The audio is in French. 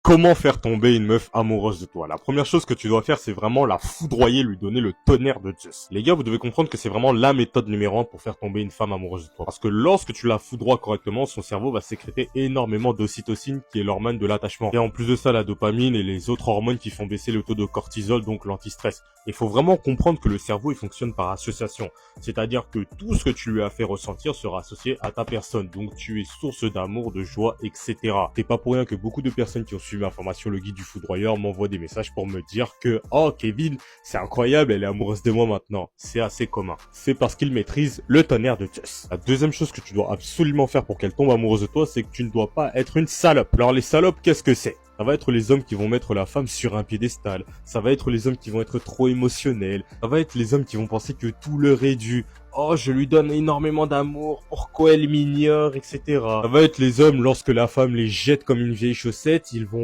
Comment faire tomber une meuf amoureuse de toi? La première chose que tu dois faire, c'est vraiment la foudroyer, lui donner le tonnerre de Zeus. Les gars, vous devez comprendre que c'est vraiment la méthode numéro 1 pour faire tomber une femme amoureuse de toi. Parce que lorsque tu la foudroies correctement, son cerveau va sécréter énormément d'ocytocine, qui est l'hormone de l'attachement. Et en plus de ça, la dopamine et les autres hormones qui font baisser le taux de cortisol, donc l'antistress. Il faut vraiment comprendre que le cerveau, il fonctionne par association. C'est-à-dire que tout ce que tu lui as fait ressentir sera associé à ta personne. Donc tu es source d'amour, de joie, etc. C'est pas pour rien que beaucoup de personnes qui ont suivi ma formation Le Guide du Foudroyeur m'envoient des messages pour me dire que «Oh Kevin, c'est incroyable, elle est amoureuse de moi maintenant». C'est assez commun. C'est parce qu'ils maîtrisent le tonnerre de Zeus. La deuxième chose que tu dois absolument faire pour qu'elle tombe amoureuse de toi, c'est que tu ne dois pas être une salope. Alors les salopes, qu'est-ce que c'est? Ça va être les hommes qui vont mettre la femme sur un piédestal. Ça va être les hommes qui vont être trop émotionnels. Ça va être les hommes qui vont penser que tout leur est dû. Oh, je lui donne énormément d'amour. Pourquoi elle m'ignore, etc. Ça va être les hommes, lorsque la femme les jette comme une vieille chaussette, ils vont